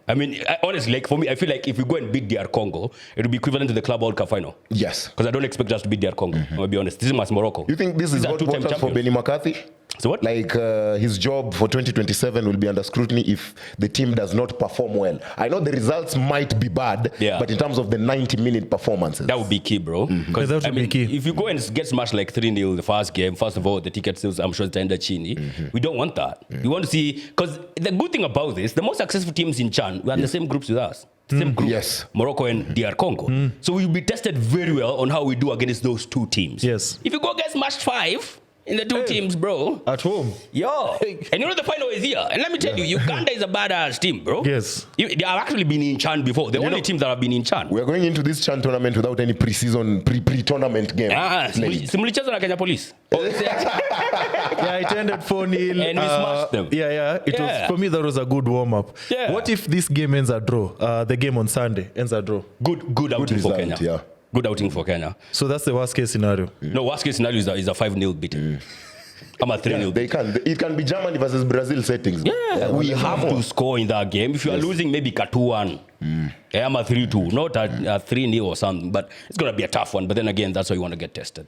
I mean, honestly, like for me, I feel like if we go and beat DR Congo, it will be equivalent to the Club World Cup final. Yes. Because I don't expect us to beat DR Congo. I'll be honest. This is Mas Morocco. You think this is what matters for Benny McCarthy? So what? Like his job for 2027 will be under scrutiny if the team does not perform well. I know the results might be bad, but in terms of the 90-minute performances. That would be key, bro. Because that would be key. If you go and get smashed like 3-0 the first game, first of all, the ticket sales, I'm sure it's under Chini. We don't want that. We want to see, because the good thing about this, the most successful teams in Chan were in the same groups with us. Same group. Yes. Morocco and DR Congo. So we'll be tested very well on how we do against those two teams. Yes. If you go get smashed 5, in the two teams, bro. At home. Yo. And you know the final is here. And let me tell you, Uganda is a badass team, bro. Yes. They have actually been in Chan before. The only teams that have been in Chan. We are going into this Chan tournament without any pre-season, pre-tournament game. Simulicheza na Kenya Police. Yeah, it ended 4-0. And we smashed them. Yeah. It was, for me, that was a good warm-up. Yeah. What if this game ends a draw? The game on Sunday ends a draw. Good outing result, for Kenya. yeah. Good outing for Kenya. So that's the worst case scenario. No, worst case scenario is a 5-0 beating. I'm a 3-0. It can be Germany versus Brazil settings. Yeah, we have to score in that game. If you are losing, maybe 2-1. Yeah, I'm a 3-2, not a 3-0 or something. But it's going to be a tough one. But then again, that's why you want to get tested.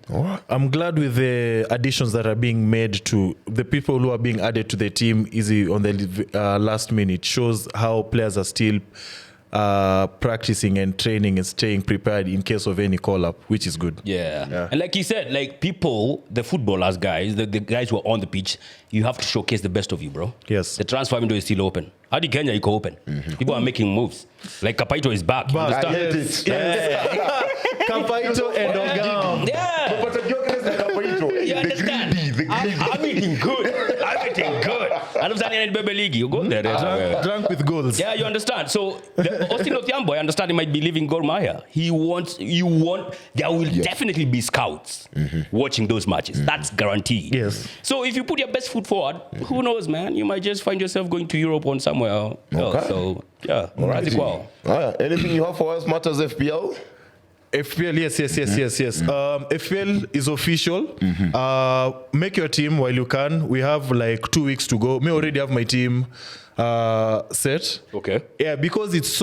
I'm glad with the additions that are being made to the people who are being added to the team easy on the last minute. Shows how players are still practicing and training and staying prepared in case of any call-up, which is good. Yeah. And like he said, like people, the footballers guys, the guys who are on the pitch, you have to showcase the best of you, bro. Yes. The transfer window is still open. How did Kenya iko open? People are making moves. Like Kapaito is back. You understand? Kapaito and Ogam. Yeah. But the Gyokeres and Kapaito, You understand? the greedy. I'm eating good. I'm eating good. I'm standing in Bebe League. You go there. Drunk with goals. Yeah, you understand. So Austin Othiambo, I understand he might be leaving Gor Mahia. There will definitely be scouts watching those matches. That's guaranteed. Yes. So if you put your best foot forward, who knows, man? You might just find yourself going to Europe or somewhere. Okay. So yeah, that's well. Anything you have for us matters FPL? FPL, yes. FPL is official. Make your team while you can. We have like 2 weeks to go. Me already have my team set. Okay. Yeah, because it's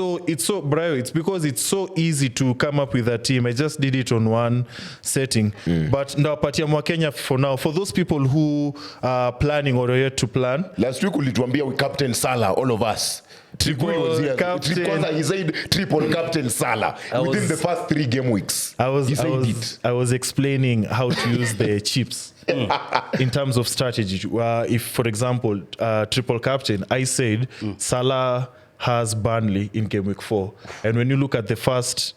because it's so easy to come up with a team. I just did it on one setting. But ndawapatia Mwakenya for now. For those people who are planning or are yet to plan. Last week ulituambia we captain Salah, all of us. Triple captain. He said triple captain Salah within the first 3 game weeks. I was explaining how to use the chips in terms of strategy. If, for example, triple captain, I said Salah has Burnley in game week 4. And when you look at the first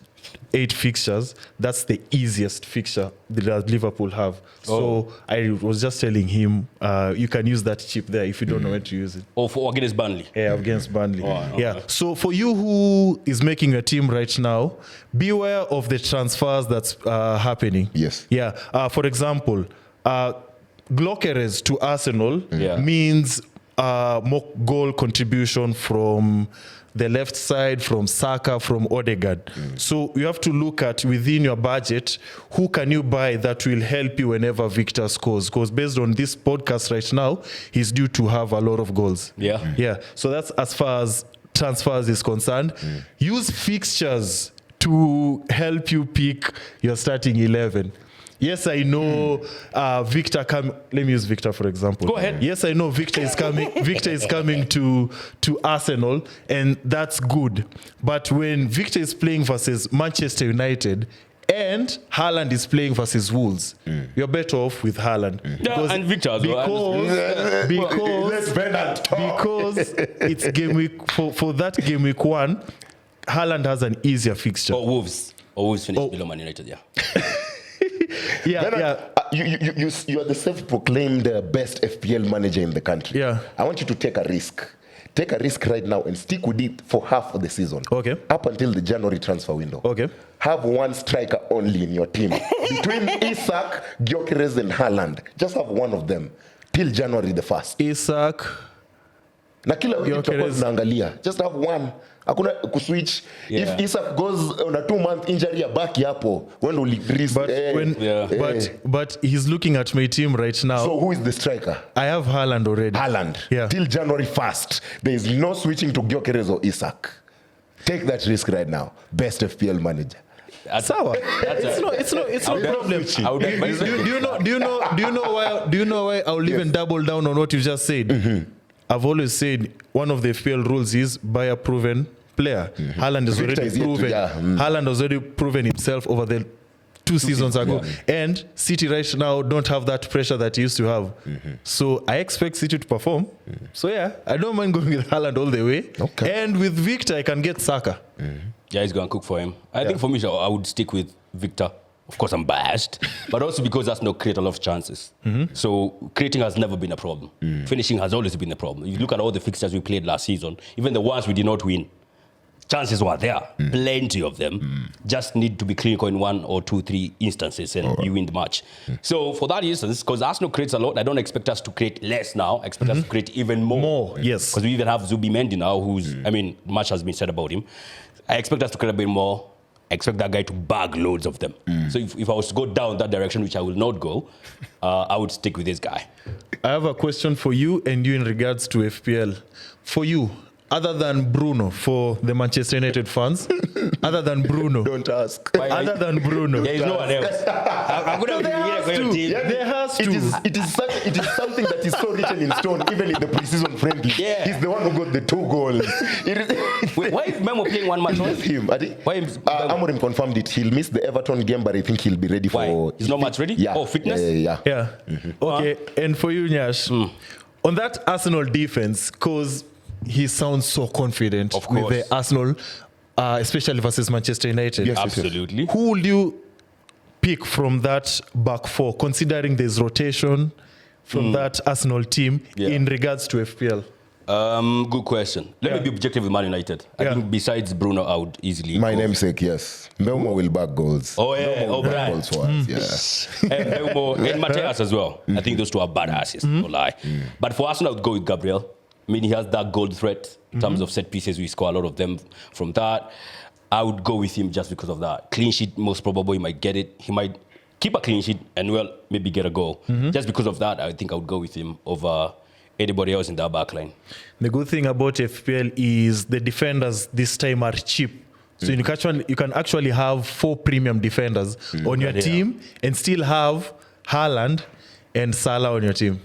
8 fixtures, that's the easiest fixture that Liverpool have. So I was just telling him, you can use that chip there if you don't know where to use it. Or against Burnley. Yeah, against Burnley. Okay. Yeah. So for you who is making a team right now, beware of the transfers that's happening. Yes. Yeah. For example, Gyokeres to Arsenal means more goal contribution from the left side, from Saka, from Odegaard. So you have to look at within your budget, who can you buy that will help you whenever Victor scores? Because based on this podcast right now, he's due to have a lot of goals. Yeah. So that's as far as transfers is concerned. Use fixtures to help you pick your starting 11. Yes, I know Victor let me use Victor for example. Go ahead. Yes, I know Victor is coming. Victor is coming to Arsenal, and that's good. But when Victor is playing versus Manchester United and Haaland is playing versus Wolves, you're better off with Haaland. And Victor as well. Let's Venant talk. Because it's game week for that game week 1, Haaland has an easier fixture. Or Wolves finished below Man United, You are the self-proclaimed best FPL manager in the country. Yeah. I want you to take a risk. Take a risk right now and stick with it for half of the season. Okay. Up until the January transfer window. Okay. Have one striker only in your team. Between Isak, Gyokeres, and Haaland. Just have one of them till January the 1st. Isak. Na kila wiki tutakuwa tunaangalia. Just have one. Hakuna kuswitch. If Isak goes on a 2-month injury, abaki hapo. When will risk? But he's looking at my team right now. So who is the striker? I have Haaland already. Haaland. Yeah. Till January 1st. There is no switching to Gyokeres or Isak. Take that risk right now. Best FPL manager. Sawa. It's no problem. Do you know why I'll even double down on what you just said? I've always said one of the FPL rules is buy a proven player. Haaland has already proven. Haaland has already proven himself over the 2 seasons ago. And City right now don't have that pressure that he used to have. So I expect City to perform. So yeah, I don't mind going with Haaland all the way. Okay. And with Victor, I can get Saka. Yeah, he's going to cook for him. I think for me, I would stick with Victor of course I'm biased, but also because Arsenal create a lot of chances. So creating has never been a problem. Finishing has always been a problem. If you look at all the fixtures we played last season, even the ones we did not win, chances were there, plenty of them. Just need to be clinical in 1 or 2, 3 instances and you win the match. So for that instance, because Arsenal creates a lot, I don't expect us to create less now. I expect us to create even more. Yes. Because we even have Zubi Mendy now, who's, I mean, much has been said about him. I expect us to create a bit more. I expect that guy to bag loads of them. So if I was to go down that direction, which I will not go, I would stick with this guy. I have a question for you and you in regards to FPL. For you, other than Bruno, for the Manchester United fans, other than Bruno, Don't ask. other than Bruno, There is no one else. I'm going to be here team. there has to. It is something that is so written in stone, even in the preseason friendly. Yeah. He's the one who got the 2 goals. It is Wait, why is Memo playing one match? it's him. Why is Amorim confirmed it. He'll miss the Everton game, but I think he'll be ready Why? for. He's not much ready? Yeah. Oh, fitness? Yeah. Okay, and for you, Nyaash, on that Arsenal defense, because he sounds so confident Of with course. the Arsenal, especially versus Manchester United. Yes. Absolutely. Who will you pick from that back four, considering there's rotation from that Arsenal team in regards to FPL? Good question. Let me be objective with Man United. I think besides Bruno, I would easily My go. namesake, yes. Mbeumo will back goals. Oh, yeah. Mbeumo will Oh, back Brian. goals for us. Yeah. And Mbeumo and Mateus as well. I think those two are badasses, no lie. But for Arsenal, I would go with Gabriel. I mean, he has that goal threat in terms of set pieces. We score a lot of them from that. I would go with him just because of that. Clean sheet, most probably, he might get it. He might keep a clean sheet and, well, maybe get a goal. Just because of that, I think I would go with him over anybody else in that back line. The good thing about FPL is the defenders this time are cheap. So you can actually have 4 premium defenders on your team and still have Haaland and Salah on your team.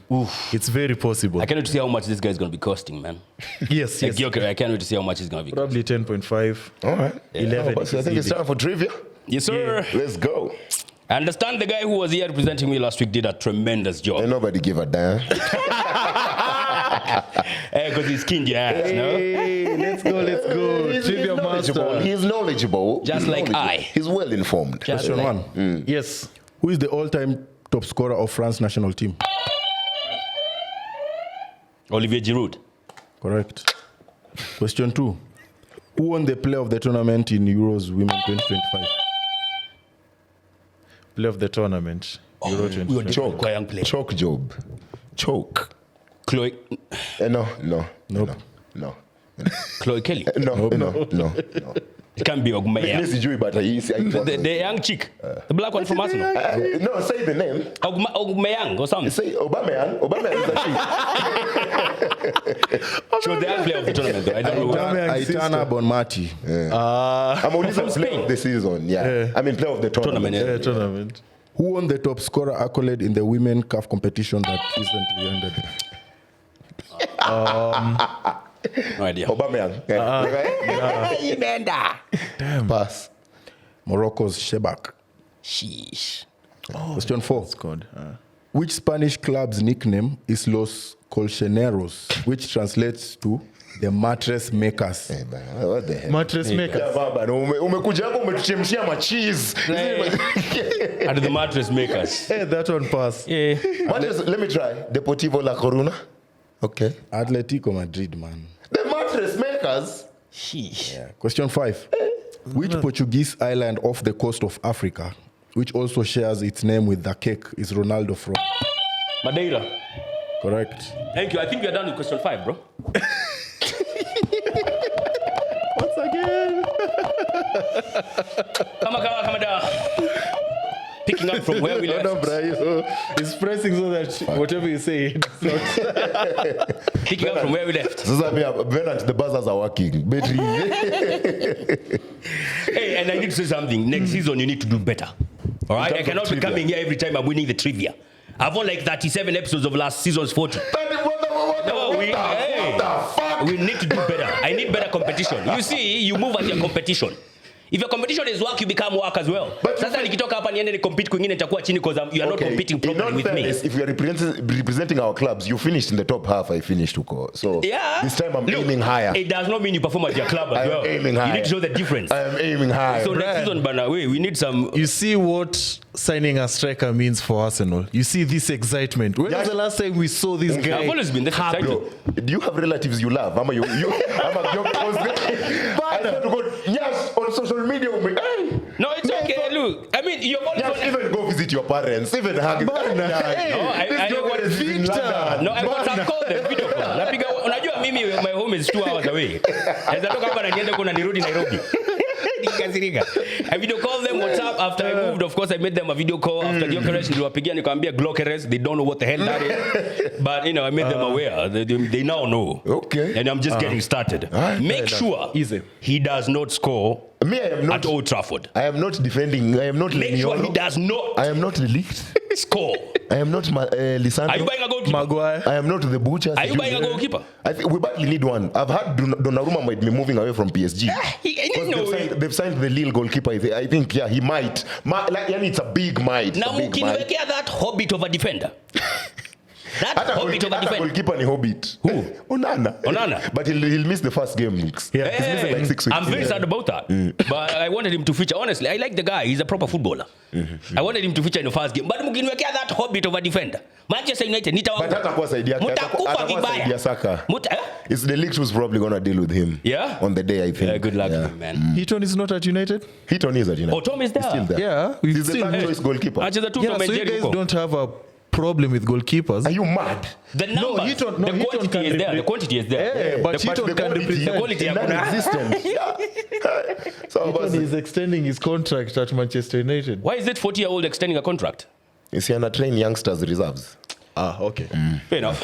It's very possible. I can't wait to see how much this guy is going to be costing, man. Yes, Like yes. Gyokeres, I can't wait to see how much he's going to be Probably 10.5. All right. 11 But I think it's time for trivia. Yes, sir. Let's go. I understand the guy who was here representing me last week did a tremendous job. And nobody give a damn. Because he's skinned your ass, no? Hey, let's go. Trivia master. He's knowledgeable. Just like I. He's well informed. Just Question like- 1. Yes. Who is the all-time top scorer of France national team? Olivier Giroud. Correct. Question 2. Who won the player of the tournament in Euros Women 2025? Play of the tournament. Euro 20. We were different, quite young player. Choke job. Choke. Chloe No. Nope. No. Kelly. No. It can't be Ogumeyang. Let's enjoy, but The young chick. The black one from Arsenal. no, say the name. Ogumeyang or something. Say Aubameyang. Aubameyang is the She was the young player of the tournament, though. I don't know. Aitana Bonmati. I'm only From player Spain. of the season. Yeah. I mean, player of the tournament. Tournament, yeah. Tournament. Who won the top scorer accolade in the women CAF competition that recently ended? No idea. Aubameyang. Damn. Pass. Morocco's Shebak. Sheesh. Question 4. God. Which Spanish club's nickname is Los Colchoneros, which translates to the mattress makers? What the hell? Mattress maker. Yeah, baba, umekuja hapo umetuchemshia macheese. And the mattress makers. Hey, that one pass. Yeah. Let me try. Deportivo La Coruna. Okay. Atletico Madrid, man. The mattress makers. Sheesh. Question 5. Which Portuguese island off the coast of Africa, which also shares its name with the cake, is Ronaldo from? Madeira. Correct. Thank you. I think we are done with question 5, bro. Once again. Come down. Picking up from where we left. No, bro. It's pressing so that whatever you say, it's not. Picking up from where we left. Sasa pia Venant, the buzzers are working. Battery. Hey, and I need to say something. Next season, you need to do better. All right? I cannot be coming here every time I'm winning the trivia. I've won like 37 episodes of last season's 40. We need to do better. I need better competition. You see, you move at your competition. If your competition is work, you become work as well. But sasa nikitoka hapa niende ni compete kwingine nitakuwa chini because you are not competing properly with me. If you are representing our clubs, you finished in the top half, I finished Uko. So this time I'm aiming higher. It does not mean you perform at your club as well. Aiming higher. You need to show the difference. I am aiming higher. So next season, Bana, we need some... You see what signing a striker means for Arsenal. You see this excitement. When was the last time we saw this guy? I've always been this excited. Do you have relatives you love? I'm a Gyokeres. I said to go, Nyaash, on social media. No, it's okay. Look, I mean, you're always... Nyaash, even go visit your parents. Even hug. I WhatsApp call them, video call. Napiga, unajua mimi, my home is 2 hours away. Naweza toka hapa na niende kuna nirudi Nairobi. I video call them WhatsApp after I moved. Of course, I made them a video call after Gyokeres. Niliwapigia nikamwambia Gyokeres. They don't know what the hell that is, but you know, I made them aware. They now know. Okay. And I'm just getting started. Make sure he does not score. Me, I am not at Old Trafford. I am not defending. I am not. Make sure he does not. I am not the leaked. Score. I am not Lisandro. Are you buying a goalkeeper? Maguire. I am not the butcher. Are you buying a goalkeeper? I think we badly need one. I've heard Donnarumma might be moving away from PSG. They've signed the Lille goalkeeper. I think he might. It's a big might. Now, ukiniwekea that hobbit of a defender. That hobbit of a defender. Goalkeeper ni hobbit. Who? Onana. But he'll miss the first game. He's missing like 6 weeks. I'm very sad about that. But I wanted him to feature. Honestly, I like the guy. He's a proper footballer. I wanted him to feature in the first game. But mkiniwekea that hobbit of a defender. Manchester United But hatakuwa saidia yake. Mutakufa vibaya. Saka. It's the league who's probably going to deal with him. Yeah? On the day, I think. Good luck to him, man. Heaton is not at United? Heaton is at United. Oh, Tom is there. He's still there. Yeah. He's the third choice goalkeeper. So you guys don't have a problem with goalkeepers. Are you mad? The numbers, the quantity is there. The quantity is there. But Heaton can represent. The quality is non-existent. So Heaton is extending his contract at Manchester United. Why is it 40-year-old extending a contract? Is he on a train youngsters reserves? Okay. Fair enough.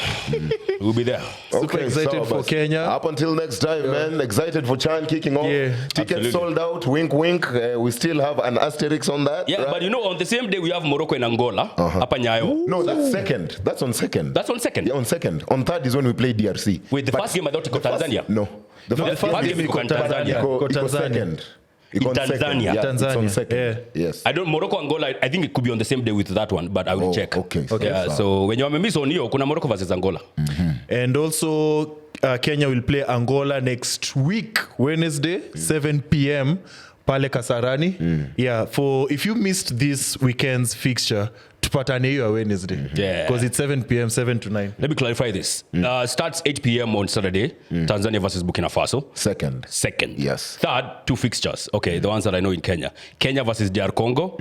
We'll be there. Super excited for Kenya. Up until next time, man. Excited for Chan kicking off. Tickets sold out. Wink, wink. We still have an asterisk on that. Yeah, right? But you know, on the same day we have Morocco and Angola. Up Nyayo. No, that's second. That's on second. That's on second. Yeah, on second. On third is when we play DRC. Wait, the first game I thought it was Tanzania. No. The first game is Tanzania. Second. In Tanzania. Yeah, it's on second. Yes. I don't Morocco Angola. I think it could be on the same day with that one, but I will check. Okay. Yeah, so when you have a miss on hiyo, kuna Morocco versus Angola. And also Kenya will play Angola next week, Wednesday, 7 p.m. Pale Kasarani. Yeah, for if you missed this weekend's fixture, tupatane hiyo Wednesday. Yeah. Because it's 7 p.m., 7 to 9. Let me clarify this. Starts 8 p.m. on Saturday. Tanzania versus Burkina Faso. Second. Yes. Third, 2 fixtures. Okay, the ones that I know in Kenya. Kenya versus DR Congo.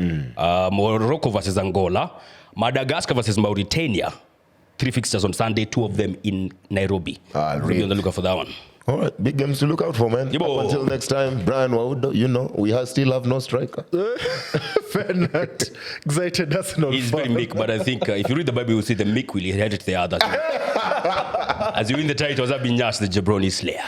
Morocco versus Angola. Madagascar versus Mauritania. 3 fixtures on Sunday, 2 of them in Nairobi. Really on the lookout for that one. All right, big games to look out for, man. Up until next time, Brian Waudo, you know, we still have no striker. Venant. Excited Arsenal. He's very meek, but I think if you read the Bible, you will see the meek will inherit the other. As you win the titles, I've been Nyaash, the Jabroni Slayer.